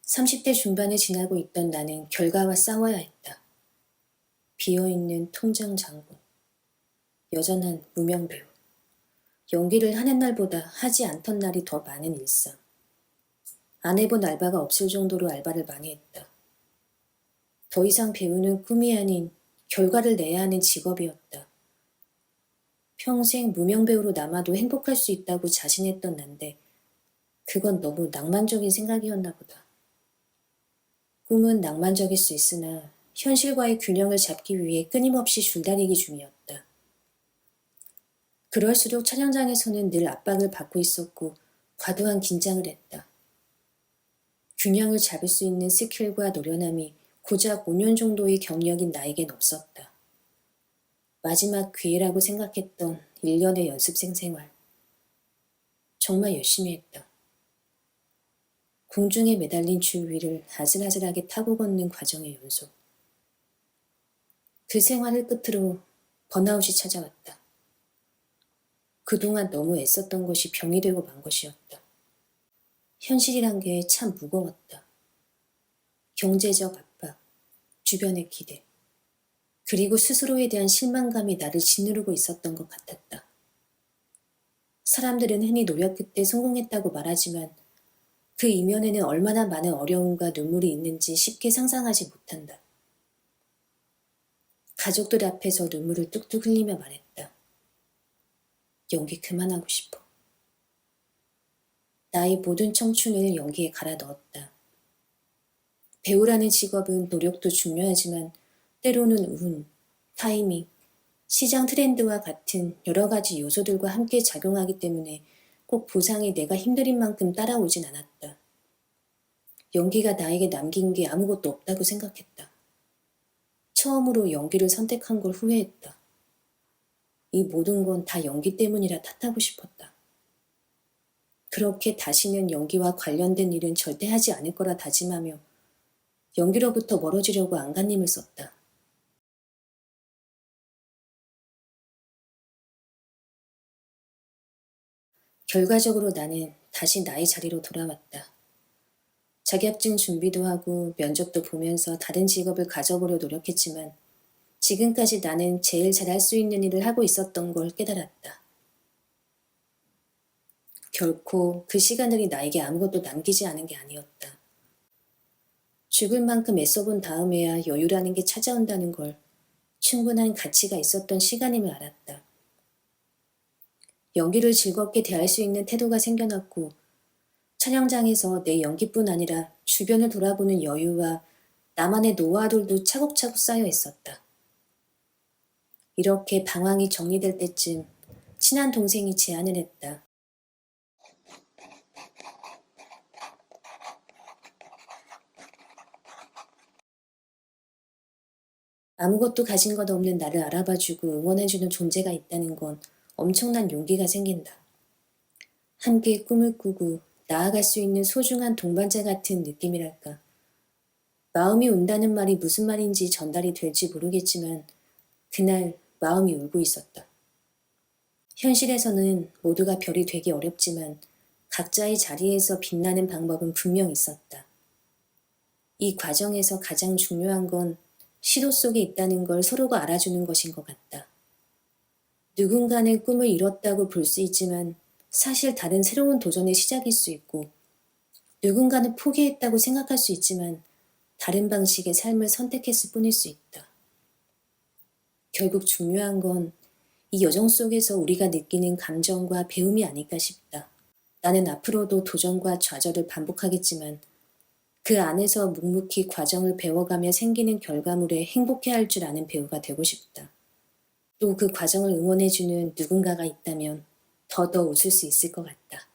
30대 중반을 지나고 있던 나는 결과와 싸워야 했다. 비어있는 통장 잔고, 여전한 무명배우, 연기를 하는 날보다 하지 않던 날이 더 많은 일상. 안 해본 알바가 없을 정도로 알바를 많이 했다. 더 이상 배우는 꿈이 아닌 결과를 내야 하는 직업이었다. 평생 무명배우로 남아도 행복할 수 있다고 자신했던 난데 그건 너무 낭만적인 생각이었나 보다. 꿈은 낭만적일 수 있으나 현실과의 균형을 잡기 위해 끊임없이 줄다리기 중이었다. 그럴수록 촬영장에서는 늘 압박을 받고 있었고 과도한 긴장을 했다. 균형을 잡을 수 있는 스킬과 노련함이 고작 5년 정도의 경력인 나에겐 없었다. 마지막 기회라고 생각했던 1년의 연습생 생활. 정말 열심히 했다. 공중에 매달린 줄 위를 아슬아슬하게 타고 걷는 과정의 연속. 그 생활을 끝으로 번아웃이 찾아왔다. 그동안 너무 애썼던 것이 병이 되고 만 것이었다. 현실이란 게 참 무거웠다. 경제적 압박, 주변의 기대, 그리고 스스로에 대한 실망감이 나를 짓누르고 있었던 것 같았다. 사람들은 흔히 노력 끝에 성공했다고 말하지만 그 이면에는 얼마나 많은 어려움과 눈물이 있는지 쉽게 상상하지 못한다. 가족들 앞에서 눈물을 뚝뚝 흘리며 말했다. 연기 그만하고 싶어. 나의 모든 청춘을 연기에 갈아 넣었다. 배우라는 직업은 노력도 중요하지만 때로는 운, 타이밍, 시장 트렌드와 같은 여러 가지 요소들과 함께 작용하기 때문에 꼭 보상이 내가 힘들인 만큼 따라오진 않았다. 연기가 나에게 남긴 게 아무것도 없다고 생각했다. 처음으로 연기를 선택한 걸 후회했다. 이 모든 건 다 연기 때문이라 탓하고 싶었다. 그렇게 다시는 연기와 관련된 일은 절대 하지 않을 거라 다짐하며 연기로부터 멀어지려고 안간힘을 썼다. 결과적으로 나는 다시 나의 자리로 돌아왔다. 자격증 준비도 하고 면접도 보면서 다른 직업을 가져보려 노력했지만 지금까지 나는 제일 잘할 수 있는 일을 하고 있었던 걸 깨달았다. 결코 그 시간들이 나에게 아무것도 남기지 않은 게 아니었다. 죽을 만큼 애써본 다음에야 여유라는 게 찾아온다는 걸 충분한 가치가 있었던 시간임을 알았다. 연기를 즐겁게 대할 수 있는 태도가 생겨났고 촬영장에서 내 연기뿐 아니라 주변을 돌아보는 여유와 나만의 노하우들도 차곡차곡 쌓여 있었다. 이렇게 방황이 정리될 때쯤 친한 동생이 제안을 했다. 아무것도 가진 것 없는 나를 알아봐주고 응원해주는 존재가 있다는 건 엄청난 용기가 생긴다. 함께 꿈을 꾸고 나아갈 수 있는 소중한 동반자 같은 느낌이랄까. 마음이 운다는 말이 무슨 말인지 전달이 될지 모르겠지만 그날 마음이 울고 있었다. 현실에서는 모두가 별이 되기 어렵지만 각자의 자리에서 빛나는 방법은 분명 있었다. 이 과정에서 가장 중요한 건 시도 속에 있다는 걸 서로가 알아주는 것인 것 같다. 누군가는 꿈을 이뤘다고 볼 수 있지만 사실 다른 새로운 도전의 시작일 수 있고 누군가는 포기했다고 생각할 수 있지만 다른 방식의 삶을 선택했을 뿐일 수 있다. 결국 중요한 건 이 여정 속에서 우리가 느끼는 감정과 배움이 아닐까 싶다. 나는 앞으로도 도전과 좌절을 반복하겠지만 그 안에서 묵묵히 과정을 배워가며 생기는 결과물에 행복해할 줄 아는 배우가 되고 싶다. 또 그 과정을 응원해주는 누군가가 있다면 더더 웃을 수 있을 것 같다.